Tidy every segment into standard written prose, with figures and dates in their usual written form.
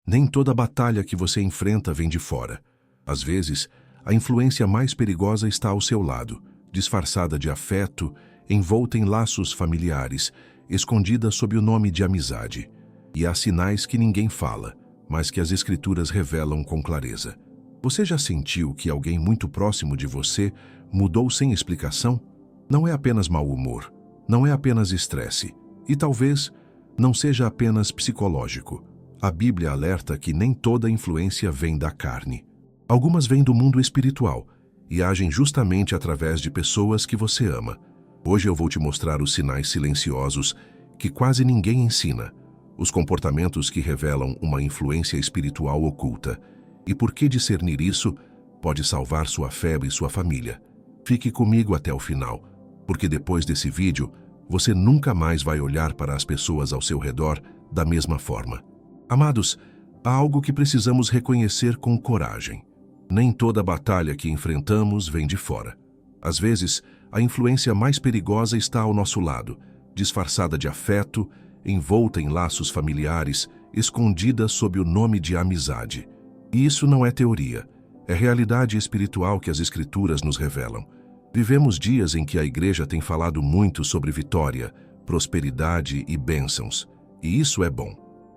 Nem toda batalha que você enfrenta vem de fora. Às vezes, a influência mais perigosa está ao seu lado, disfarçada de afeto, envolta em laços familiares, escondida sob o nome de amizade. E há sinais que ninguém fala, mas que as Escrituras revelam com clareza. Você já sentiu que alguém muito próximo de você mudou sem explicação? Não é apenas mau humor, não é apenas estresse, e talvez não seja apenas psicológico. A Bíblia alerta que nem toda influência vem da carne. Algumas vêm do mundo espiritual e agem justamente através de pessoas que você ama. Hoje eu vou te mostrar os sinais silenciosos que quase ninguém ensina, os comportamentos que revelam uma influência espiritual oculta, e por que discernir isso pode salvar sua fé e sua família. Fique comigo até o final, porque depois desse vídeo, você nunca mais vai olhar para as pessoas ao seu redor da mesma forma. Amados, há algo que precisamos reconhecer com coragem. Nem toda batalha que enfrentamos vem de fora. Às vezes, a influência mais perigosa está ao nosso lado, disfarçada de afeto, envolta em laços familiares, escondida sob o nome de amizade. E isso não é teoria, é realidade espiritual que as Escrituras nos revelam. Vivemos dias em que a Igreja tem falado muito sobre vitória, prosperidade e bênçãos, e isso é bom.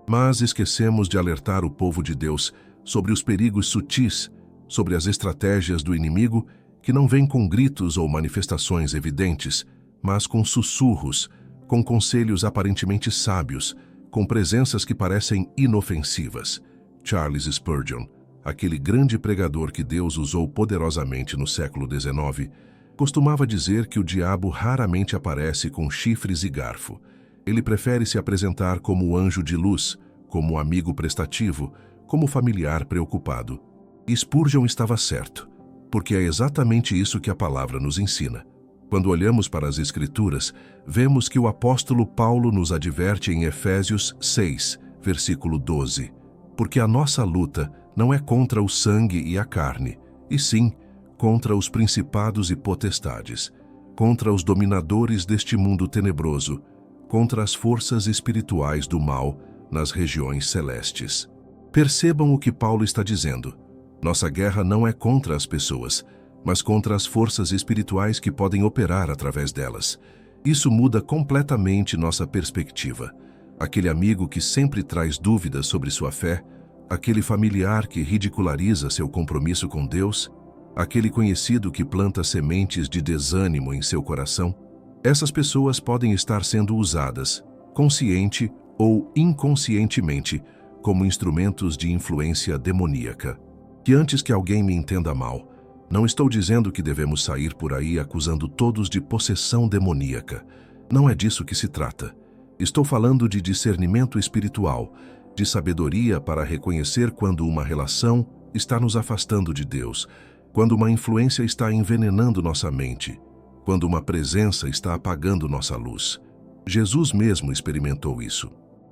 Mas esquecemos de alertar o povo de Deus sobre os perigos sutis, sobre as estratégias do inimigo que não vêm com gritos ou manifestações evidentes, mas com sussurros, com conselhos aparentemente sábios, com presenças que parecem inofensivas. Charles Spurgeon, aquele grande pregador que Deus usou poderosamente no século XIX, costumava dizer que o diabo raramente aparece com chifres e garfo. Ele prefere se apresentar como anjo de luz, como amigo prestativo, como familiar preocupado. E Spurgeon estava certo, porque é exatamente isso que a palavra nos ensina. Quando olhamos para as Escrituras, vemos que o apóstolo Paulo nos adverte em Efésios 6, versículo 12. Porque a nossa luta não é contra o sangue e a carne, e sim contra os principados e potestades, contra os dominadores deste mundo tenebroso, contra as forças espirituais do mal nas regiões celestes. Percebam o que Paulo está dizendo. Nossa guerra não é contra as pessoas, mas contra as forças espirituais que podem operar através delas. Isso muda completamente nossa perspectiva. Aquele amigo que sempre traz dúvidas sobre sua fé, aquele familiar que ridiculariza seu compromisso com Deus, aquele conhecido que planta sementes de desânimo em seu coração, essas pessoas podem estar sendo usadas, consciente ou inconscientemente, como instrumentos de influência demoníaca. Que antes que alguém me entenda mal, não estou dizendo que devemos sair por aí acusando todos de possessão demoníaca. Não é disso que se trata. Estou falando de discernimento espiritual, de sabedoria para reconhecer quando uma relação está nos afastando de Deus, quando uma influência está envenenando nossa mente, quando uma presença está apagando nossa luz. Jesus mesmo experimentou isso.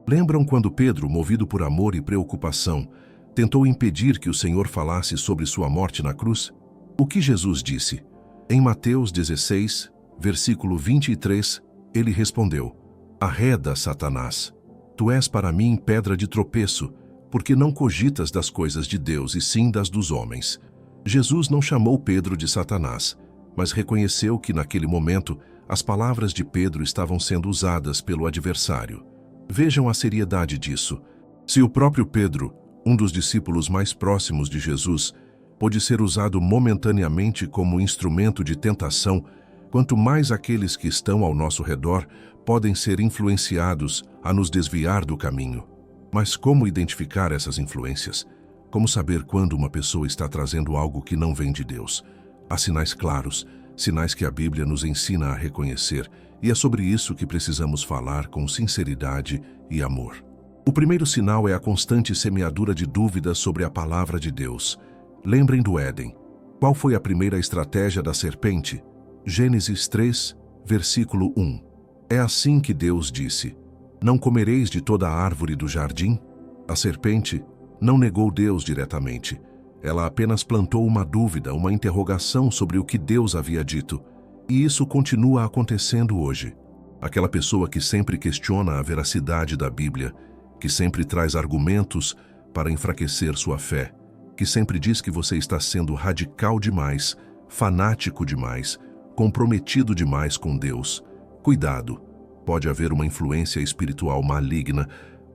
Lembram quando Pedro, movido por amor e preocupação, tentou impedir que o Senhor falasse sobre sua morte na cruz? O que Jesus disse? Em Mateus 16, versículo 23, ele respondeu: Arreda, Satanás, tu és para mim pedra de tropeço, porque não cogitas das coisas de Deus e sim das dos homens. Jesus não chamou Pedro de Satanás, mas reconheceu que naquele momento as palavras de Pedro estavam sendo usadas pelo adversário. Vejam a seriedade disso. Se o próprio Pedro, um dos discípulos mais próximos de Jesus, pôde ser usado momentaneamente como instrumento de tentação, quanto mais aqueles que estão ao nosso redor podem ser influenciados a nos desviar do caminho. Mas como identificar essas influências? Como saber quando uma pessoa está trazendo algo que não vem de Deus? Há sinais claros, sinais que a Bíblia nos ensina a reconhecer, e é sobre isso que precisamos falar com sinceridade e amor. O primeiro sinal é a constante semeadura de dúvidas sobre a palavra de Deus. Lembrem do Éden. Qual foi a primeira estratégia da serpente? Gênesis 3, versículo 1. É assim que Deus disse: Não comereis de toda a árvore do jardim? A serpente não negou Deus diretamente. Ela apenas plantou uma dúvida, uma interrogação sobre o que Deus havia dito. E isso continua acontecendo hoje. Aquela pessoa que sempre questiona a veracidade da Bíblia, que sempre traz argumentos, para enfraquecer sua fé, que sempre diz que você está sendo radical demais, fanático demais, comprometido demais com Deus. Cuidado, pode haver uma influência espiritual maligna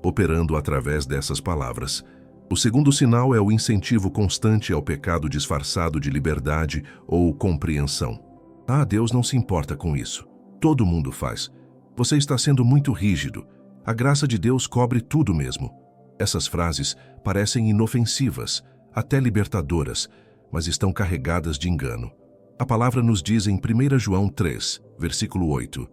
operando através dessas palavras. O segundo sinal é o incentivo constante ao pecado disfarçado de liberdade ou compreensão. Ah, Deus não se importa com isso. Todo mundo faz. Você está sendo muito rígido. A graça de Deus cobre tudo mesmo. Essas frases parecem inofensivas, até libertadoras, mas estão carregadas de engano. A palavra nos diz em 1 João 3, versículo 8,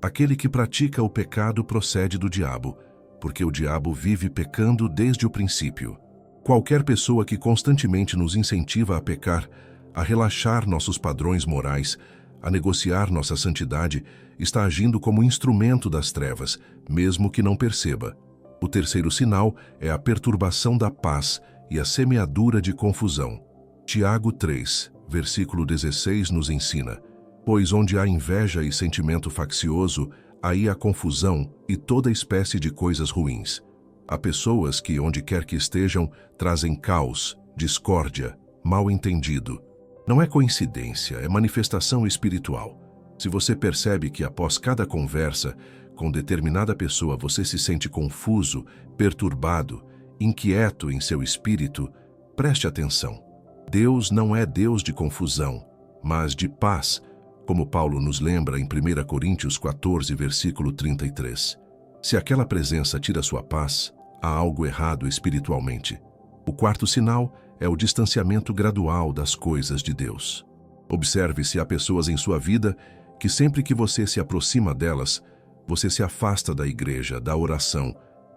aquele que pratica o pecado procede do diabo, porque o diabo vive pecando desde o princípio. Qualquer pessoa que constantemente nos incentiva a pecar, a relaxar nossos padrões morais, a negociar nossa santidade, está agindo como instrumento das trevas, mesmo que não perceba. O terceiro sinal é a perturbação da paz e a semeadura de confusão. Tiago 3, versículo 16 nos ensina: pois onde há inveja e sentimento faccioso, aí há confusão e toda espécie de coisas ruins. Há pessoas que, onde quer que estejam, trazem caos, discórdia, mal-entendido. Não é coincidência, é manifestação espiritual. Se você percebe que após cada conversa com determinada pessoa você se sente confuso, perturbado, inquieto em seu espírito, preste atenção. Deus não é Deus de confusão, mas de paz, como Paulo nos lembra em 1 Coríntios 14, versículo 33. Se aquela presença tira sua paz, há algo errado espiritualmente. O quarto sinal é o distanciamento gradual das coisas de Deus. Observe se há pessoas em sua vida que sempre que você se aproxima delas, você se afasta da igreja, da oração,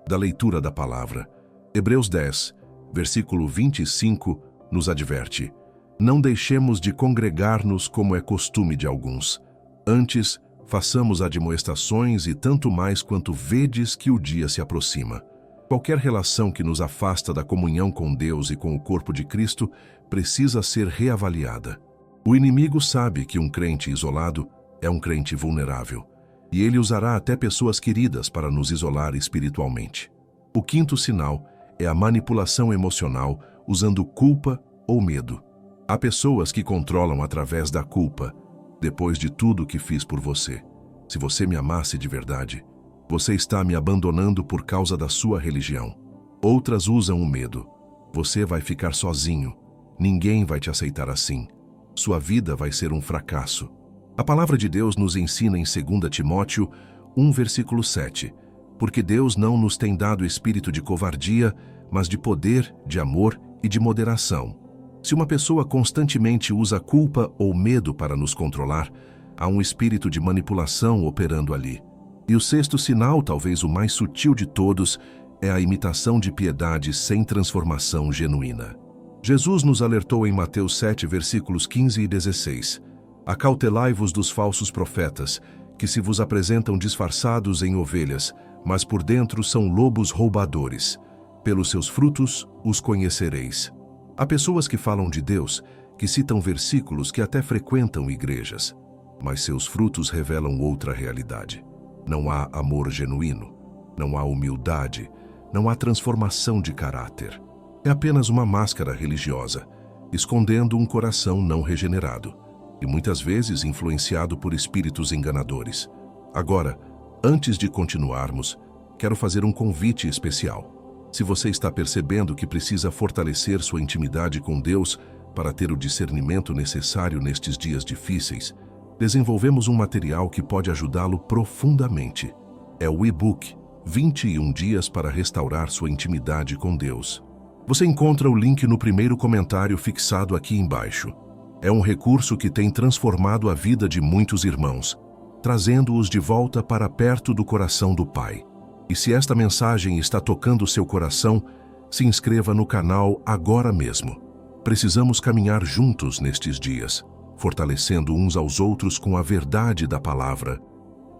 da leitura da palavra. Hebreus 10, versículo 25, nos adverte: não deixemos de congregar-nos como é costume de alguns. Antes, façamos admoestações e tanto mais quanto vedes que o dia se aproxima. Qualquer relação que nos afasta da comunhão com Deus e com o corpo de Cristo precisa ser reavaliada. O inimigo sabe que um crente isolado é um crente vulnerável, e ele usará até pessoas queridas para nos isolar espiritualmente. O quinto sinal é a manipulação emocional usando culpa ou medo. Há pessoas que controlam através da culpa. Depois de tudo que fiz por você, se você me amasse de verdade, você está me abandonando por causa da sua religião. Outras usam o medo. Você vai ficar sozinho. Ninguém vai te aceitar assim. Sua vida vai ser um fracasso. A palavra de Deus nos ensina em 2 Timóteo 1, versículo 7, porque Deus não nos tem dado espírito de covardia, mas de poder, de amor e de moderação. Se uma pessoa constantemente usa culpa ou medo para nos controlar, há um espírito de manipulação operando ali. E o sexto sinal, talvez o mais sutil de todos, é a imitação de piedade sem transformação genuína. Jesus nos alertou em Mateus 7, versículos 15 e 16. Acautelai-vos dos falsos profetas, que se vos apresentam disfarçados em ovelhas, mas por dentro são lobos roubadores. Pelos seus frutos os conhecereis. Há pessoas que falam de Deus, que citam versículos, que até frequentam igrejas, mas seus frutos revelam outra realidade. Não há amor genuíno, não há humildade, não há transformação de caráter. É apenas uma máscara religiosa, escondendo um coração não regenerado, e muitas vezes influenciado por espíritos enganadores. Agora, antes de continuarmos, quero fazer um convite especial. Se você está percebendo que precisa fortalecer sua intimidade com Deus para ter o discernimento necessário nestes dias difíceis, desenvolvemos um material que pode ajudá-lo profundamente. É o e-book 21 Dias para Restaurar Sua Intimidade com Deus. Você encontra o link no primeiro comentário fixado aqui embaixo. É um recurso que tem transformado a vida de muitos irmãos, trazendo-os de volta para perto do coração do Pai. E se esta mensagem está tocando seu coração, se inscreva no canal agora mesmo. Precisamos caminhar juntos nestes dias, fortalecendo uns aos outros com a verdade da palavra.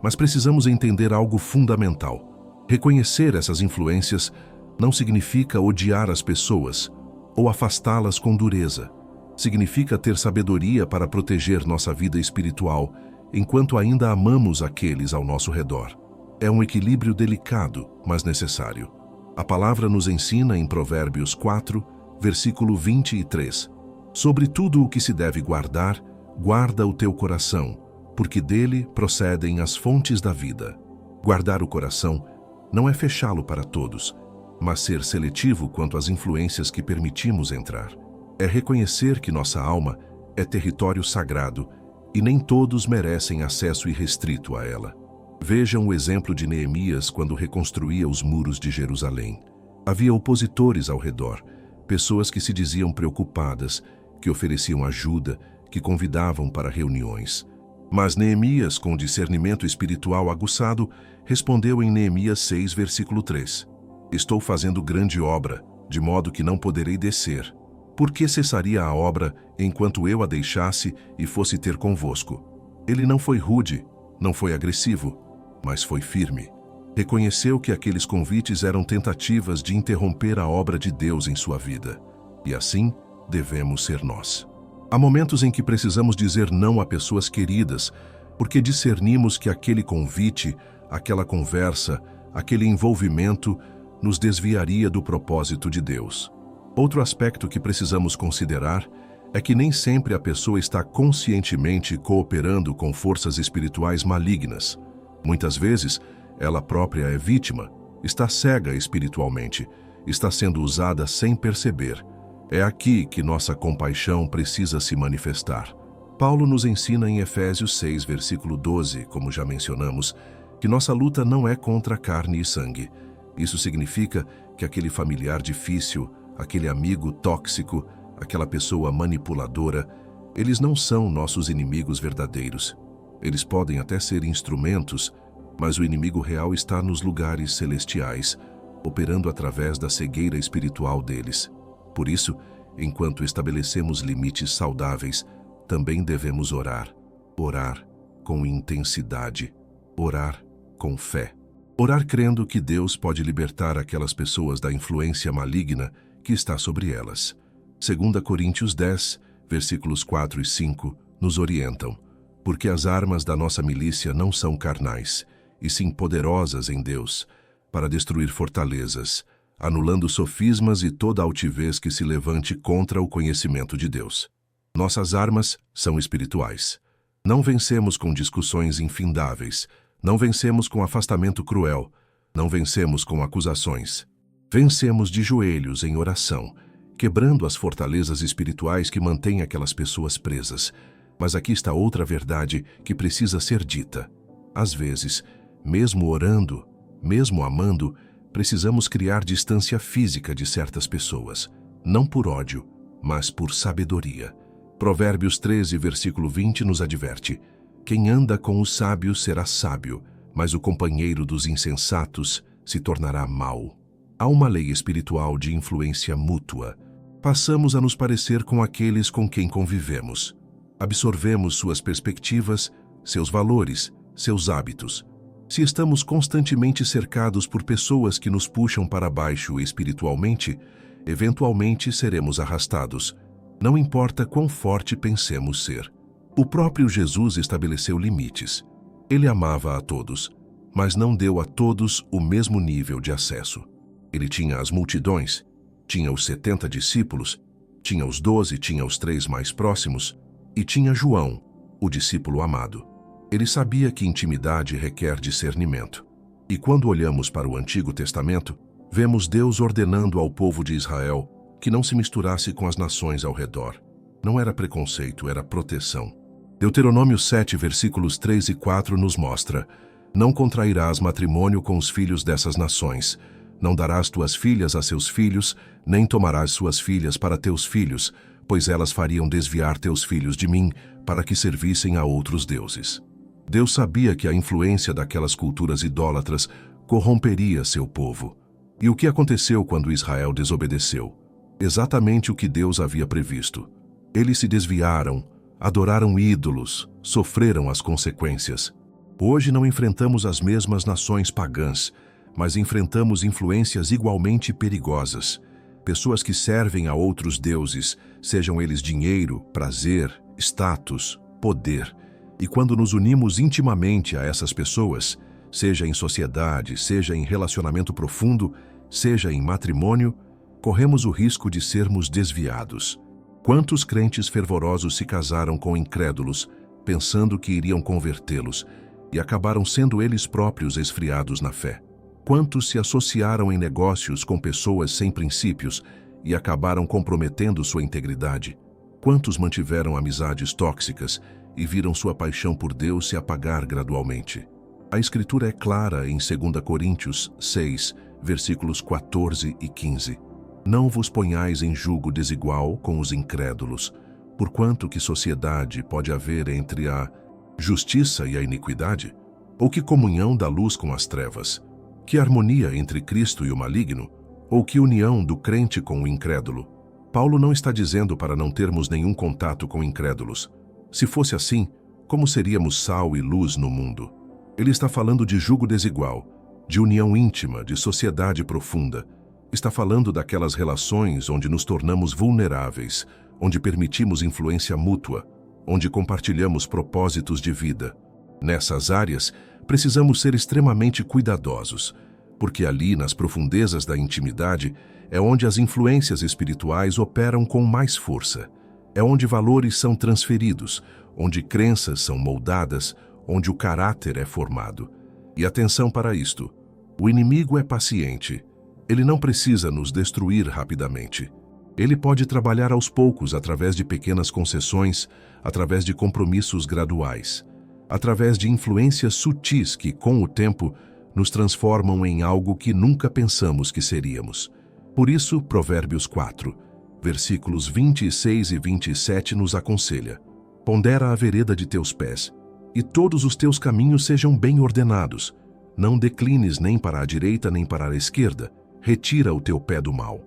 Mas precisamos entender algo fundamental. Reconhecer essas influências não significa odiar as pessoas ou afastá-las com dureza. Significa ter sabedoria para proteger nossa vida espiritual, enquanto ainda amamos aqueles ao nosso redor. É um equilíbrio delicado, mas necessário. A palavra nos ensina em Provérbios 4, versículo 23. Sobre tudo o que se deve guardar, guarda o teu coração, porque dele procedem as fontes da vida. Guardar o coração não é fechá-lo para todos, mas ser seletivo quanto às influências que permitimos entrar. É reconhecer que nossa alma é território sagrado e nem todos merecem acesso irrestrito a ela. Vejam o exemplo de Neemias quando reconstruía os muros de Jerusalém. Havia opositores ao redor, pessoas que se diziam preocupadas, que ofereciam ajuda, que convidavam para reuniões. Mas Neemias, com discernimento espiritual aguçado, respondeu em Neemias 6, versículo 3. Estou fazendo grande obra, de modo que não poderei descer. Por que cessaria a obra enquanto eu a deixasse e fosse ter convosco? Ele não foi rude, não foi agressivo, mas foi firme. Reconheceu que aqueles convites eram tentativas de interromper a obra de Deus em sua vida. E assim devemos ser nós. Há momentos em que precisamos dizer não a pessoas queridas, porque discernimos que aquele convite, aquela conversa, aquele envolvimento nos desviaria do propósito de Deus. Outro aspecto que precisamos considerar é que nem sempre a pessoa está conscientemente cooperando com forças espirituais malignas. Muitas vezes, ela própria é vítima, está cega espiritualmente, está sendo usada sem perceber. É aqui que nossa compaixão precisa se manifestar. Paulo nos ensina em Efésios 6, versículo 12, como já mencionamos, que nossa luta não é contra carne e sangue. Isso significa que aquele familiar difícil, aquele amigo tóxico, aquela pessoa manipuladora, eles não são nossos inimigos verdadeiros. Eles podem até ser instrumentos, mas o inimigo real está nos lugares celestiais, operando através da cegueira espiritual deles. Por isso, enquanto estabelecemos limites saudáveis, também devemos orar. Orar com intensidade. Orar com fé. Orar crendo que Deus pode libertar aquelas pessoas da influência maligna que está sobre elas. 2 Coríntios 10, versículos 4 e 5, nos orientam. Porque as armas da nossa milícia não são carnais, e sim poderosas em Deus, para destruir fortalezas, anulando sofismas e toda altivez que se levante contra o conhecimento de Deus. Nossas armas são espirituais. Não vencemos com discussões infindáveis, não vencemos com afastamento cruel, não vencemos com acusações. Vencemos de joelhos em oração, quebrando as fortalezas espirituais que mantêm aquelas pessoas presas. Mas aqui está outra verdade que precisa ser dita. Às vezes, mesmo orando, mesmo amando, precisamos criar distância física de certas pessoas, não por ódio, mas por sabedoria. Provérbios 13, versículo 20 nos adverte: quem anda com os sábios será sábio, mas o companheiro dos insensatos se tornará mau. Há uma lei espiritual de influência mútua. Passamos a nos parecer com aqueles com quem convivemos. Absorvemos suas perspectivas, seus valores, seus hábitos. Se estamos constantemente cercados por pessoas que nos puxam para baixo espiritualmente, eventualmente seremos arrastados. Não importa quão forte pensemos ser. O próprio Jesus estabeleceu limites. Ele amava a todos, mas não deu a todos o mesmo nível de acesso. Ele tinha as multidões, tinha os 70 discípulos, tinha os 12, tinha os 3 mais próximos, e tinha João, o discípulo amado. Ele sabia que intimidade requer discernimento. E quando olhamos para o Antigo Testamento, vemos Deus ordenando ao povo de Israel que não se misturasse com as nações ao redor. Não era preconceito, era proteção. Deuteronômio 7, versículos 3 e 4 nos mostra: não contrairás matrimônio com os filhos dessas nações, não darás tuas filhas a seus filhos, nem tomarás suas filhas para teus filhos, pois elas fariam desviar teus filhos de mim, para que servissem a outros deuses. Deus sabia que a influência daquelas culturas idólatras corromperia seu povo. E o que aconteceu quando Israel desobedeceu? Exatamente o que Deus havia previsto. Eles se desviaram, adoraram ídolos, sofreram as consequências. Hoje não enfrentamos as mesmas nações pagãs, mas enfrentamos influências igualmente perigosas. Pessoas que servem a outros deuses, sejam eles dinheiro, prazer, status, poder. E quando nos unimos intimamente a essas pessoas, seja em sociedade, seja em relacionamento profundo, seja em matrimônio, corremos o risco de sermos desviados. Quantos crentes fervorosos se casaram com incrédulos, pensando que iriam convertê-los, e acabaram sendo eles próprios esfriados na fé? Quantos se associaram em negócios com pessoas sem princípios e acabaram comprometendo sua integridade? Quantos mantiveram amizades tóxicas e viram sua paixão por Deus se apagar gradualmente? A Escritura é clara em 2 Coríntios 6, versículos 14 e 15. Não vos ponhais em julgo desigual com os incrédulos, porquanto que sociedade pode haver entre a justiça e a iniquidade? Ou que comunhão da luz com as trevas? Que harmonia entre Cristo e o maligno? Ou que união do crente com o incrédulo? Paulo não está dizendo para não termos nenhum contato com incrédulos. Se fosse assim, como seríamos sal e luz no mundo? Ele está falando de julgo desigual, de união íntima, de sociedade profunda. Está falando daquelas relações onde nos tornamos vulneráveis, onde permitimos influência mútua, onde compartilhamos propósitos de vida. Nessas áreas, precisamos ser extremamente cuidadosos, porque ali, nas profundezas da intimidade, é onde as influências espirituais operam com mais força. É onde valores são transferidos, onde crenças são moldadas, onde o caráter é formado. E atenção para isto: o inimigo é paciente. Ele não precisa nos destruir rapidamente. Ele pode trabalhar aos poucos através de pequenas concessões, através de compromissos graduais, através de influências sutis que, com o tempo, nos transformam em algo que nunca pensamos que seríamos. Por isso, Provérbios 4, versículos 26 e 27 nos aconselha: pondera a vereda de teus pés, e todos os teus caminhos sejam bem ordenados. Não declines nem para a direita nem para a esquerda. Retira o teu pé do mal.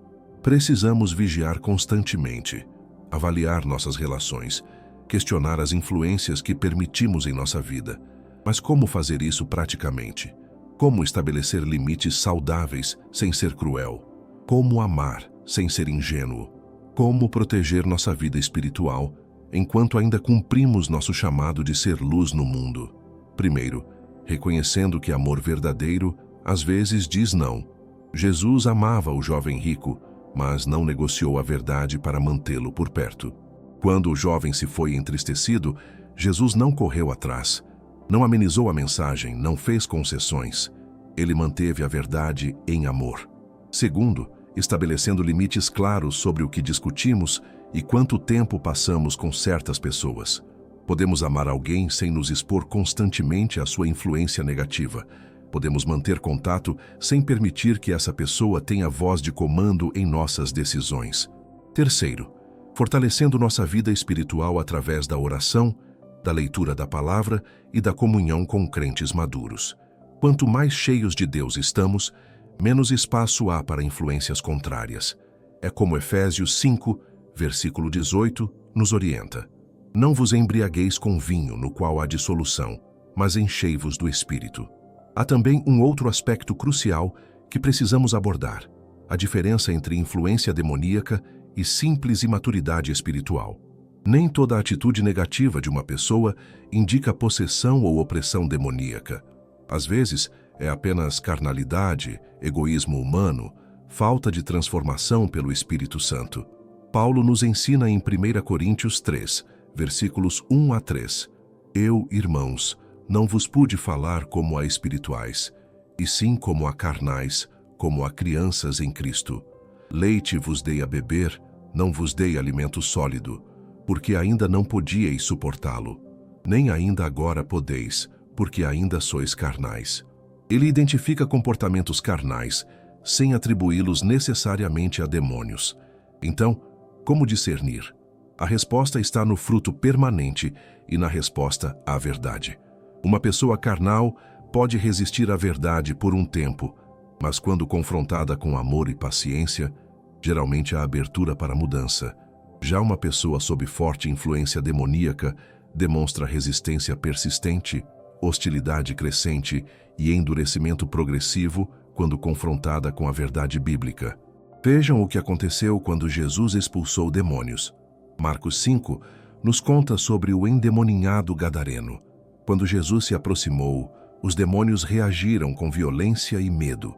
Precisamos vigiar constantemente, avaliar nossas relações, questionar as influências que permitimos em nossa vida. Mas como fazer isso praticamente? Como estabelecer limites saudáveis sem ser cruel? Como amar sem ser ingênuo? Como proteger nossa vida espiritual enquanto ainda cumprimos nosso chamado de ser luz no mundo? Primeiro, reconhecendo que amor verdadeiro às vezes diz não. Jesus amava o jovem rico, mas não negociou a verdade para mantê-lo por perto. Quando o jovem se foi entristecido, Jesus não correu atrás, não amenizou a mensagem, não fez concessões. Ele manteve a verdade em amor. Segundo, estabelecendo limites claros sobre o que discutimos e quanto tempo passamos com certas pessoas. Podemos amar alguém sem nos expor constantemente à sua influência negativa. Podemos manter contato sem permitir que essa pessoa tenha voz de comando em nossas decisões. Terceiro, fortalecendo nossa vida espiritual através da oração, da leitura da palavra e da comunhão com crentes maduros. Quanto mais cheios de Deus estamos, menos espaço há para influências contrárias. É como Efésios 5, versículo 18, nos orienta: não vos embriagueis com vinho, no qual há dissolução, mas enchei-vos do Espírito. Há também um outro aspecto crucial que precisamos abordar: a diferença entre influência demoníaca e simples imaturidade espiritual. Nem toda atitude negativa de uma pessoa indica possessão ou opressão demoníaca. Às vezes, é apenas carnalidade, egoísmo humano, falta de transformação pelo Espírito Santo. Paulo nos ensina em 1 Coríntios 3, versículos 1 a 3. Eu, irmãos, não vos pude falar como a espirituais, e sim como a carnais, como a crianças em Cristo. Leite vos dei a beber, não vos dei alimento sólido, porque ainda não podíeis suportá-lo. Nem ainda agora podeis, porque ainda sois carnais. Ele identifica comportamentos carnais, sem atribuí-los necessariamente a demônios. Então, como discernir? A resposta está no fruto permanente e na resposta à verdade. Uma pessoa carnal pode resistir à verdade por um tempo, mas quando confrontada com amor e paciência, geralmente há abertura para a mudança. Já uma pessoa sob forte influência demoníaca demonstra resistência persistente, hostilidade crescente e endurecimento progressivo quando confrontada com a verdade bíblica. Vejam o que aconteceu quando Jesus expulsou demônios. Marcos 5 nos conta sobre o endemoninhado gadareno. Quando Jesus se aproximou, os demônios reagiram com violência e medo.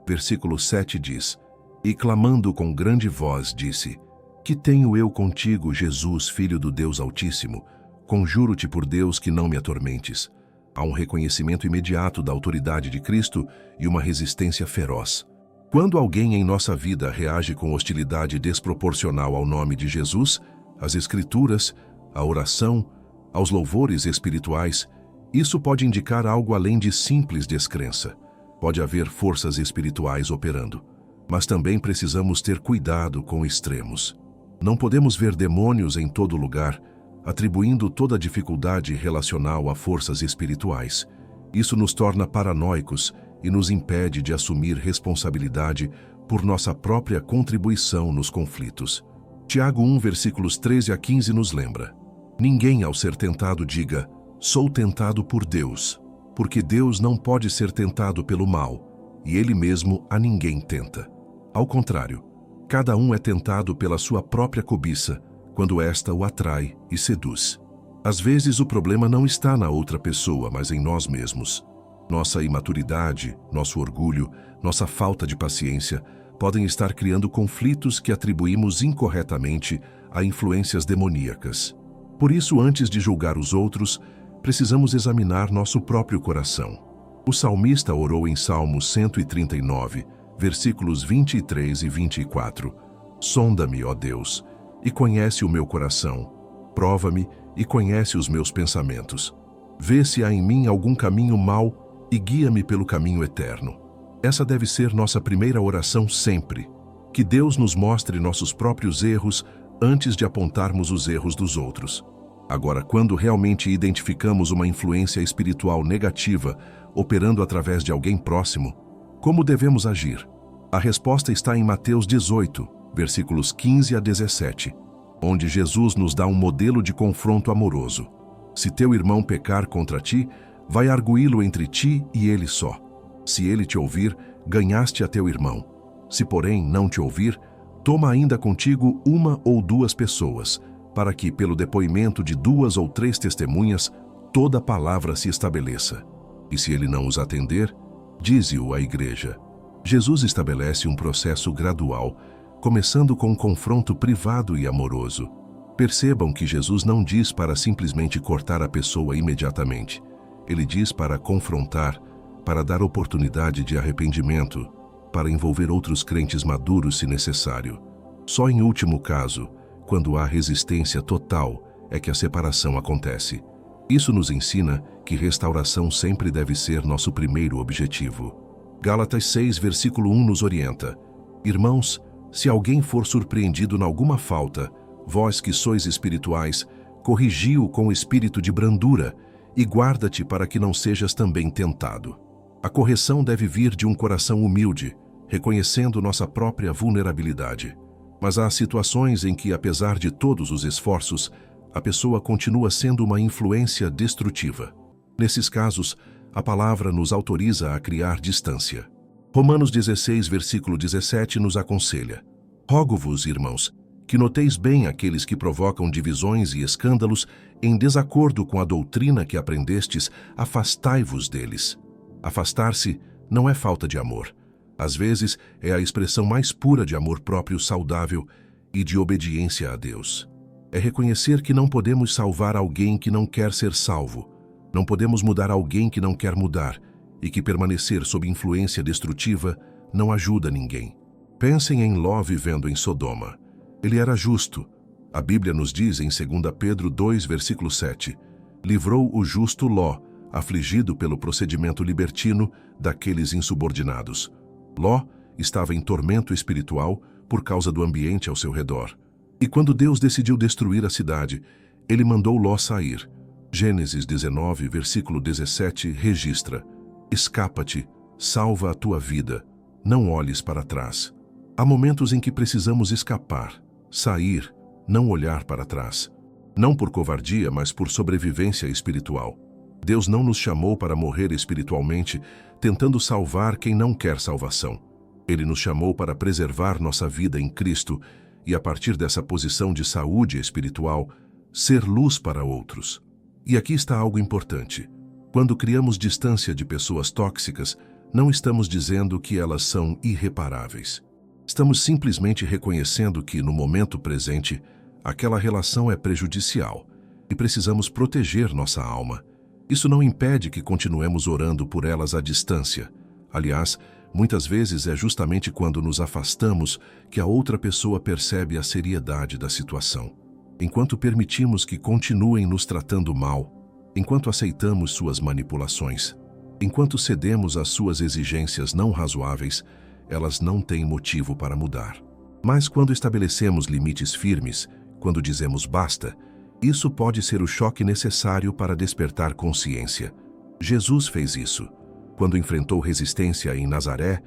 Versículo 7 diz: E clamando com grande voz disse: Que tenho eu contigo, Jesus, Filho do Deus Altíssimo? Conjuro-te por Deus que não me atormentes. Há um reconhecimento imediato da autoridade de Cristo e uma resistência feroz. Quando alguém em nossa vida reage com hostilidade desproporcional ao nome de Jesus, às Escrituras, à oração, aos louvores espirituais, isso pode indicar algo além de simples descrença. Pode haver forças espirituais operando, mas também precisamos ter cuidado com extremos. Não podemos ver demônios em todo lugar, atribuindo toda a dificuldade relacional a forças espirituais. Isso nos torna paranoicos e nos impede de assumir responsabilidade por nossa própria contribuição nos conflitos. Tiago 1, versículos 13 a 15 nos lembra: Ninguém ao ser tentado diga: Sou tentado por Deus, porque Deus não pode ser tentado pelo mal, e Ele mesmo a ninguém tenta. Ao contrário, cada um é tentado pela sua própria cobiça, quando esta o atrai e seduz. Às vezes o problema não está na outra pessoa, mas em nós mesmos. Nossa imaturidade, nosso orgulho, nossa falta de paciência podem estar criando conflitos que atribuímos incorretamente a influências demoníacas. Por isso, antes de julgar os outros, precisamos examinar nosso próprio coração. O salmista orou em Salmo 139, versículos 23 e 24. Sonda-me, ó Deus, e conhece o meu coração. Prova-me e conhece os meus pensamentos. Vê se há em mim algum caminho mau e guia-me pelo caminho eterno. Essa deve ser nossa primeira oração sempre. Que Deus nos mostre nossos próprios erros antes de apontarmos os erros dos outros. Agora, quando realmente identificamos uma influência espiritual negativa operando através de alguém próximo, como devemos agir? A resposta está em Mateus 18, versículos 15 a 17, onde Jesus nos dá um modelo de confronto amoroso. Se teu irmão pecar contra ti, vai arguí-lo entre ti e ele só. Se ele te ouvir, ganhaste a teu irmão. Se, porém, não te ouvir, toma ainda contigo uma ou duas pessoas, para que, pelo depoimento de 2 ou 3 testemunhas, toda palavra se estabeleça. E se ele não os atender, dize-o à igreja. Jesus estabelece um processo gradual, começando com um confronto privado e amoroso. Percebam que Jesus não diz para simplesmente cortar a pessoa imediatamente. Ele diz para confrontar, para dar oportunidade de arrependimento, para envolver outros crentes maduros se necessário. Só em último caso, quando há resistência total, é que a separação acontece. Isso nos ensina que restauração sempre deve ser nosso primeiro objetivo. Gálatas 6, versículo 1 nos orienta: Irmãos, se alguém for surpreendido em alguma falta, vós que sois espirituais, corrigi-o com espírito de brandura e guarda-te para que não sejas também tentado. A correção deve vir de um coração humilde, reconhecendo nossa própria vulnerabilidade. Mas há situações em que, apesar de todos os esforços, a pessoa continua sendo uma influência destrutiva. Nesses casos, a palavra nos autoriza a criar distância. Romanos 16, versículo 17 nos aconselha: Rogo-vos, irmãos, que noteis bem aqueles que provocam divisões e escândalos em desacordo com a doutrina que aprendestes, afastai-vos deles. Afastar-se não é falta de amor. Às vezes, é a expressão mais pura de amor próprio saudável e de obediência a Deus. É reconhecer que não podemos salvar alguém que não quer ser salvo, não podemos mudar alguém que não quer mudar, e que permanecer sob influência destrutiva não ajuda ninguém. Pensem em Ló vivendo em Sodoma. Ele era justo. A Bíblia nos diz em 2 Pedro 2, versículo 7, livrou o justo Ló, afligido pelo procedimento libertino daqueles insubordinados. Ló estava em tormento espiritual por causa do ambiente ao seu redor. E quando Deus decidiu destruir a cidade, ele mandou Ló sair. Gênesis 19, versículo 17, registra: Escapa-te, salva a tua vida, não olhes para trás. Há momentos em que precisamos escapar, sair, não olhar para trás. Não por covardia, mas por sobrevivência espiritual. Deus não nos chamou para morrer espiritualmente, tentando salvar quem não quer salvação. Ele nos chamou para preservar nossa vida em Cristo e, a partir dessa posição de saúde espiritual, ser luz para outros. E aqui está algo importante. Quando criamos distância de pessoas tóxicas, não estamos dizendo que elas são irreparáveis. Estamos simplesmente reconhecendo que, no momento presente, aquela relação é prejudicial e precisamos proteger nossa alma. Isso não impede que continuemos orando por elas à distância. Aliás, muitas vezes é justamente quando nos afastamos que a outra pessoa percebe a seriedade da situação. Enquanto permitimos que continuem nos tratando mal, enquanto aceitamos suas manipulações, enquanto cedemos às suas exigências não razoáveis, elas não têm motivo para mudar. Mas quando estabelecemos limites firmes, quando dizemos basta, isso pode ser o choque necessário para despertar consciência. Jesus fez isso. Quando enfrentou resistência em Nazaré,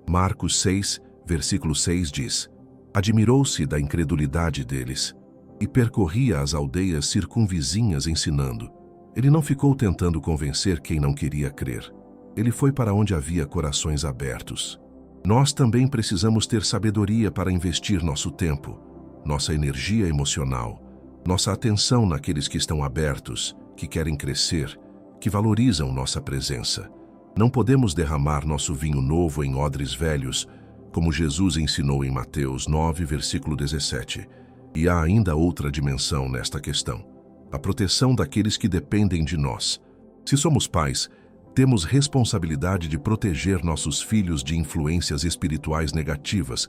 Marcos 6, versículo 6 diz: admirou-se da incredulidade deles e percorria as aldeias circunvizinhas ensinando. Ele não ficou tentando convencer quem não queria crer. Ele foi para onde havia corações abertos. Nós também precisamos ter sabedoria para investir nosso tempo, nossa energia emocional, nossa atenção naqueles que estão abertos, que querem crescer, que valorizam nossa presença. Não podemos derramar nosso vinho novo em odres velhos, como Jesus ensinou em Mateus 9, versículo 17. E há ainda outra dimensão nesta questão: a proteção daqueles que dependem de nós. Se somos pais, temos responsabilidade de proteger nossos filhos de influências espirituais negativas,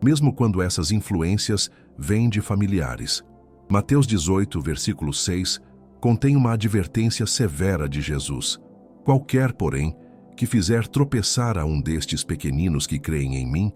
mesmo quando essas influências vêm de familiares. Mateus 18, versículo 6, contém uma advertência severa de Jesus. Qualquer, porém, que fizer tropeçar a um destes pequeninos que creem em mim,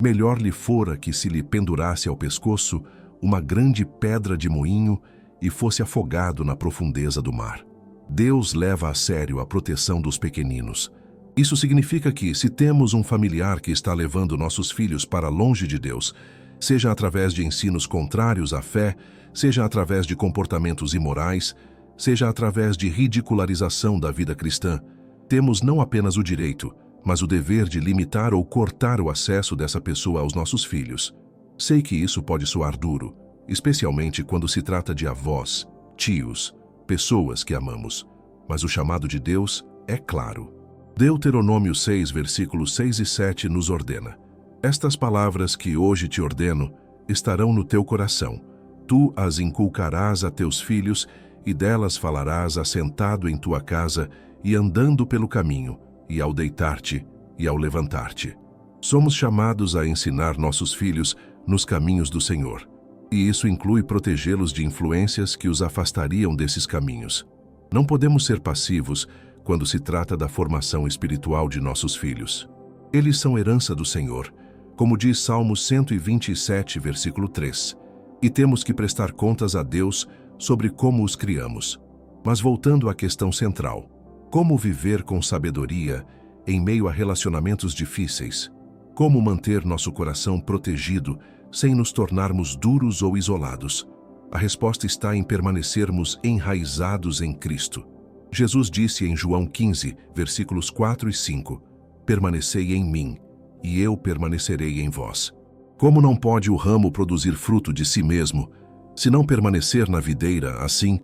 melhor lhe fora que se lhe pendurasse ao pescoço uma grande pedra de moinho e fosse afogado na profundeza do mar. Deus leva a sério a proteção dos pequeninos. Isso significa que, se temos um familiar que está levando nossos filhos para longe de Deus, seja através de ensinos contrários à fé, seja através de comportamentos imorais, seja através de ridicularização da vida cristã, temos não apenas o direito, mas o dever de limitar ou cortar o acesso dessa pessoa aos nossos filhos. Sei que isso pode soar duro, especialmente quando se trata de avós, tios, pessoas que amamos, mas o chamado de Deus é claro. Deuteronômio 6, versículos 6 e 7 nos ordena: estas palavras que hoje te ordeno estarão no teu coração. Tu as inculcarás a teus filhos e delas falarás assentado em tua casa e andando pelo caminho, e ao deitar-te e ao levantar-te. Somos chamados a ensinar nossos filhos nos caminhos do Senhor, e isso inclui protegê-los de influências que os afastariam desses caminhos. Não podemos ser passivos quando se trata da formação espiritual de nossos filhos. Eles são herança do Senhor, como diz Salmo 127, versículo 3, e temos que prestar contas a Deus sobre como os criamos. Mas voltando à questão central, como viver com sabedoria em meio a relacionamentos difíceis? Como manter nosso coração protegido sem nos tornarmos duros ou isolados? A resposta está em permanecermos enraizados em Cristo. Jesus disse em João 15, versículos 4 e 5, permanecei em mim, e eu permanecerei em vós. Como não pode o ramo produzir fruto de si mesmo, se não permanecer na videira, assim,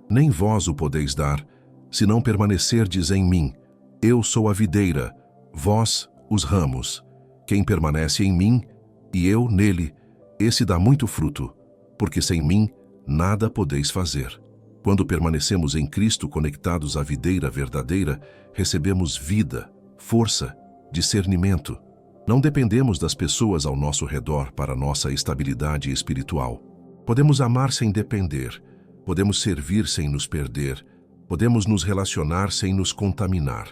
nem vós o podeis dar, se não permanecerdes em mim. Eu sou a videira, vós os ramos. Quem permanece em mim, e eu nele, esse dá muito fruto, porque sem mim nada podeis fazer. Quando permanecemos em Cristo conectados à videira verdadeira, recebemos vida, força, discernimento. Não dependemos das pessoas ao nosso redor para nossa estabilidade espiritual. Podemos amar sem depender, podemos servir sem nos perder, podemos nos relacionar sem nos contaminar.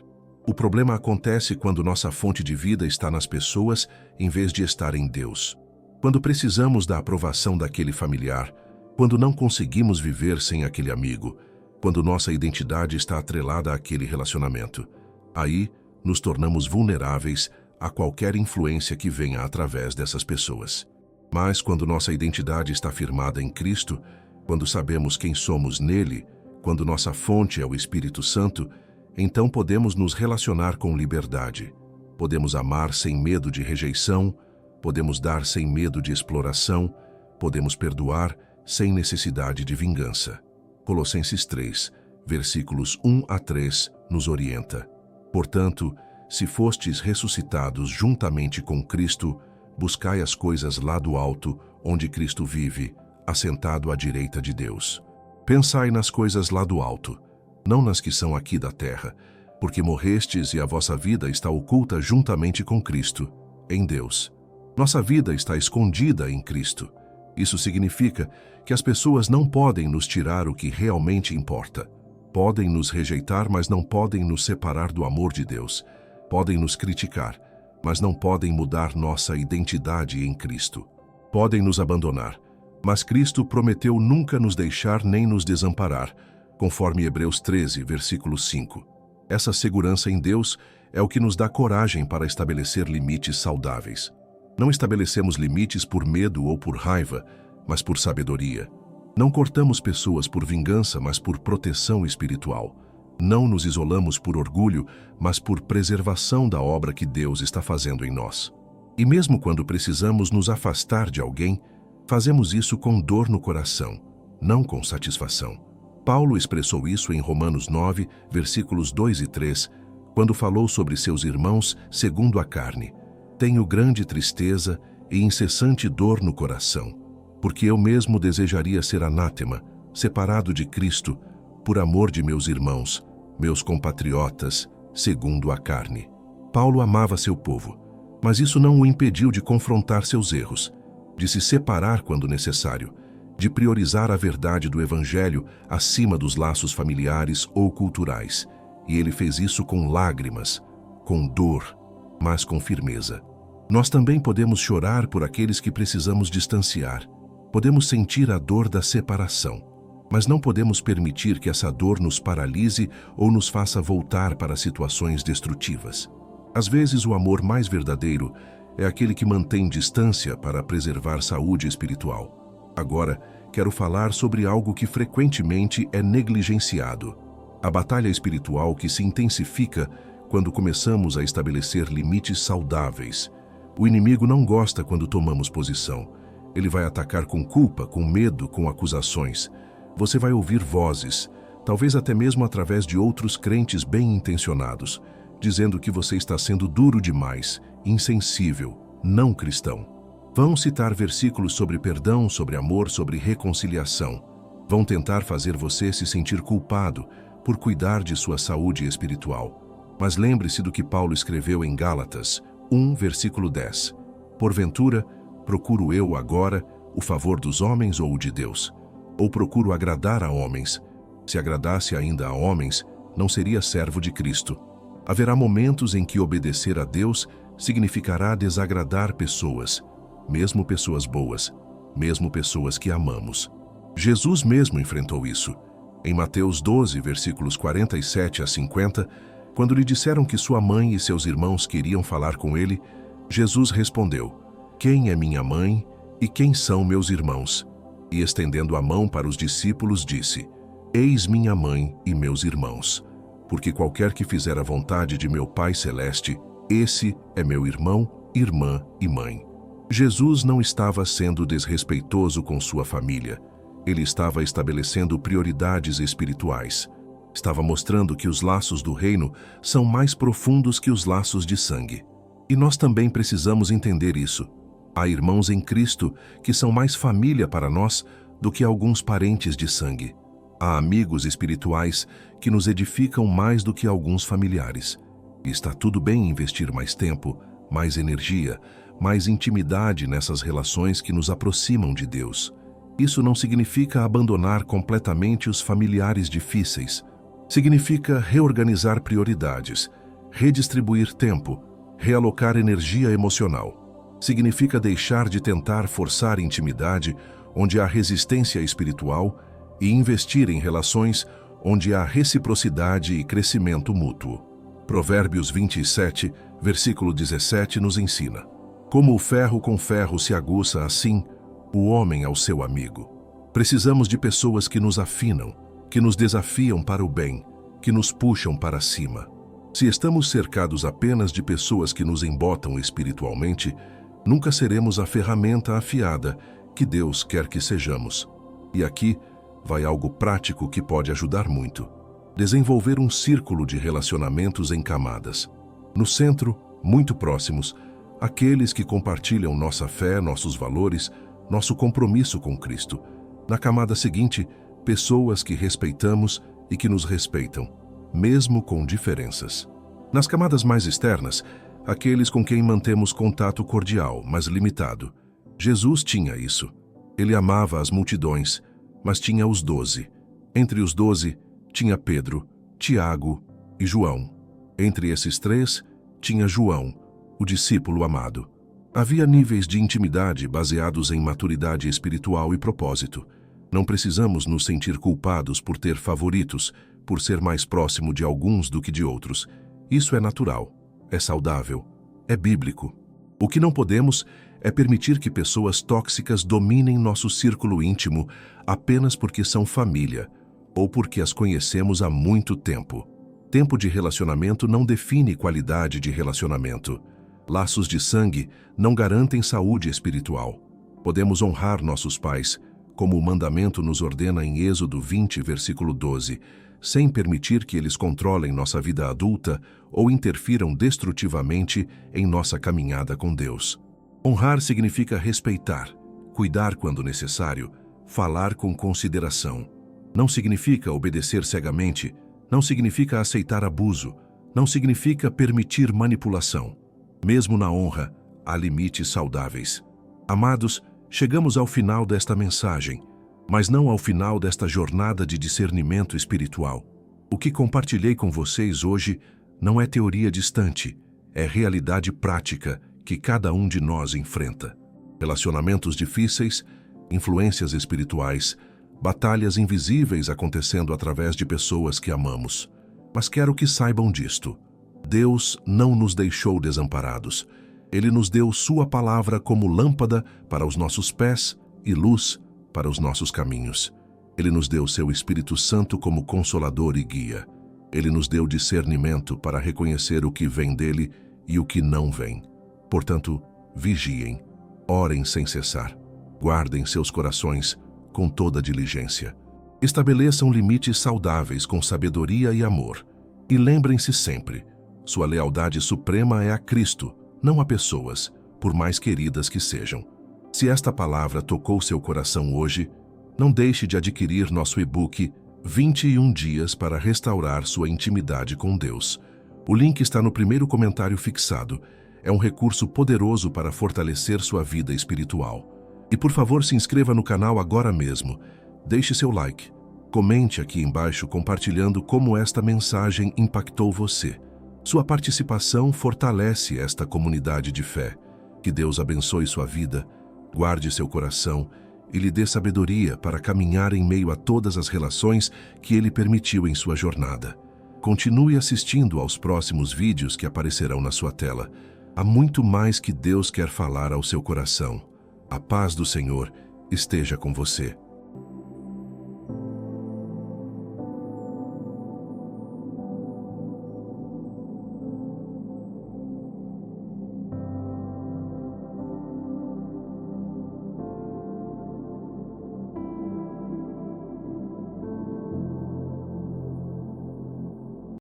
O problema acontece quando nossa fonte de vida está nas pessoas em vez de estar em Deus. Quando precisamos da aprovação daquele familiar, quando não conseguimos viver sem aquele amigo, quando nossa identidade está atrelada àquele relacionamento, aí nos tornamos vulneráveis a qualquer influência que venha através dessas pessoas. Mas quando nossa identidade está firmada em Cristo, quando sabemos quem somos nele, quando nossa fonte é o Espírito Santo, então podemos nos relacionar com liberdade. Podemos amar sem medo de rejeição, podemos dar sem medo de exploração, podemos perdoar sem necessidade de vingança. Colossenses 3, versículos 1 a 3, nos orienta. Portanto, se fostes ressuscitados juntamente com Cristo, buscai as coisas lá do alto, onde Cristo vive, assentado à direita de Deus. Pensai nas coisas lá do alto, não nas que são aqui da terra, porque morrestes e a vossa vida está oculta juntamente com Cristo, em Deus. Nossa vida está escondida em Cristo. Isso significa que as pessoas não podem nos tirar o que realmente importa. Podem nos rejeitar, mas não podem nos separar do amor de Deus. Podem nos criticar, mas não podem mudar nossa identidade em Cristo. Podem nos abandonar, mas Cristo prometeu nunca nos deixar nem nos desamparar, conforme Hebreus 13, versículo 5. Essa segurança em Deus é o que nos dá coragem para estabelecer limites saudáveis. Não estabelecemos limites por medo ou por raiva, mas por sabedoria. Não cortamos pessoas por vingança, mas por proteção espiritual. Não nos isolamos por orgulho, mas por preservação da obra que Deus está fazendo em nós. E mesmo quando precisamos nos afastar de alguém, fazemos isso com dor no coração, não com satisfação. Paulo expressou isso em Romanos 9, versículos 2 e 3, quando falou sobre seus irmãos segundo a carne. Tenho grande tristeza e incessante dor no coração, porque eu mesmo desejaria ser anátema, separado de Cristo, por amor de meus irmãos, meus compatriotas, segundo a carne. Paulo amava seu povo, mas isso não o impediu de confrontar seus erros, de se separar quando necessário, de priorizar a verdade do Evangelho acima dos laços familiares ou culturais. E ele fez isso com lágrimas, com dor, mas com firmeza. Nós também podemos chorar por aqueles que precisamos distanciar. Podemos sentir a dor da separação, mas não podemos permitir que essa dor nos paralise ou nos faça voltar para situações destrutivas. Às vezes, o amor mais verdadeiro é aquele que mantém distância para preservar saúde espiritual. Agora, quero falar sobre algo que frequentemente é negligenciado: a batalha espiritual que se intensifica quando começamos a estabelecer limites saudáveis. O inimigo não gosta quando tomamos posição. Ele vai atacar com culpa, com medo, com acusações. Você vai ouvir vozes, talvez até mesmo através de outros crentes bem-intencionados, dizendo que você está sendo duro demais, insensível, não cristão. Vão citar versículos sobre perdão, sobre amor, sobre reconciliação. Vão tentar fazer você se sentir culpado por cuidar de sua saúde espiritual. Mas lembre-se do que Paulo escreveu em Gálatas 1, versículo 10. Porventura, procuro eu agora o favor dos homens ou o de Deus? Ou procuro agradar a homens? Se agradasse ainda a homens, não seria servo de Cristo. Haverá momentos em que obedecer a Deus significará desagradar pessoas, mesmo pessoas boas, mesmo pessoas que amamos. Jesus mesmo enfrentou isso. Em Mateus 12, versículos 47 a 50, quando lhe disseram que sua mãe e seus irmãos queriam falar com ele, Jesus respondeu: Quem é minha mãe e quem são meus irmãos? E estendendo a mão para os discípulos, disse: Eis minha mãe e meus irmãos. Porque qualquer que fizer a vontade de meu Pai Celeste, esse é meu irmão, irmã e mãe. Jesus não estava sendo desrespeitoso com sua família. Ele estava estabelecendo prioridades espirituais. Estava mostrando que os laços do reino são mais profundos que os laços de sangue. E nós também precisamos entender isso. Há irmãos em Cristo que são mais família para nós do que alguns parentes de sangue. Há amigos espirituais que nos edificam mais do que alguns familiares. E está tudo bem investir mais tempo, mais energia, mais intimidade nessas relações que nos aproximam de Deus. Isso não significa abandonar completamente os familiares difíceis. Significa reorganizar prioridades, redistribuir tempo, realocar energia emocional. Significa deixar de tentar forçar intimidade onde há resistência espiritual e investir em relações onde há reciprocidade e crescimento mútuo. Provérbios 27, versículo 17 nos ensina: Como o ferro com ferro se aguça, assim o homem ao seu amigo. Precisamos de pessoas que nos afinam, que nos desafiam para o bem, que nos puxam para cima. Se estamos cercados apenas de pessoas que nos embotam espiritualmente, nunca seremos a ferramenta afiada que Deus quer que sejamos. E aqui vai algo prático que pode ajudar muito: desenvolver um círculo de relacionamentos em camadas. No centro, muito próximos, aqueles que compartilham nossa fé, nossos valores, nosso compromisso com Cristo. Na camada seguinte, pessoas que respeitamos e que nos respeitam, mesmo com diferenças. Nas camadas mais externas, aqueles com quem mantemos contato cordial, mas limitado. Jesus tinha isso. Ele amava as multidões, mas tinha os 12. Entre os 12, tinha Pedro, Tiago e João. Entre esses 3, tinha João, o discípulo amado. Havia níveis de intimidade baseados em maturidade espiritual e propósito. Não precisamos nos sentir culpados por ter favoritos, por ser mais próximo de alguns do que de outros. Isso é natural, é saudável, é bíblico. O que não podemos é permitir que pessoas tóxicas dominem nosso círculo íntimo apenas porque são família ou porque as conhecemos há muito tempo. Tempo de relacionamento não define qualidade de relacionamento. Laços de sangue não garantem saúde espiritual. Podemos honrar nossos pais, como o mandamento nos ordena em Êxodo 20, versículo 12, sem permitir que eles controlem nossa vida adulta ou interfiram destrutivamente em nossa caminhada com Deus. Honrar significa respeitar, cuidar quando necessário, falar com consideração. Não significa obedecer cegamente, não significa aceitar abuso, não significa permitir manipulação. Mesmo na honra, há limites saudáveis. Amados, chegamos ao final desta mensagem, mas não ao final desta jornada de discernimento espiritual. O que compartilhei com vocês hoje não é teoria distante, é realidade prática que cada um de nós enfrenta. Relacionamentos difíceis, influências espirituais, batalhas invisíveis acontecendo através de pessoas que amamos. Mas quero que saibam disto. Deus não nos deixou desamparados. Ele nos deu sua palavra como lâmpada para os nossos pés e luz para os nossos caminhos. Ele nos deu seu Espírito Santo como consolador e guia. Ele nos deu discernimento para reconhecer o que vem dele e o que não vem. Portanto, vigiem, orem sem cessar, guardem seus corações com toda diligência. Estabeleçam limites saudáveis com sabedoria e amor. E lembrem-se sempre, sua lealdade suprema é a Cristo, não a pessoas, por mais queridas que sejam. Se esta palavra tocou seu coração hoje, não deixe de adquirir nosso e-book 21 dias para restaurar sua intimidade com Deus. O link está no primeiro comentário fixado. É um recurso poderoso para fortalecer sua vida espiritual. E por favor, se inscreva no canal agora mesmo. Deixe seu like. Comente aqui embaixo compartilhando como esta mensagem impactou você. Sua participação fortalece esta comunidade de fé. Que Deus abençoe sua vida, guarde seu coração e lhe dê sabedoria para caminhar em meio a todas as relações que Ele permitiu em sua jornada. Continue assistindo aos próximos vídeos que aparecerão na sua tela. Há muito mais que Deus quer falar ao seu coração. A paz do Senhor esteja com você.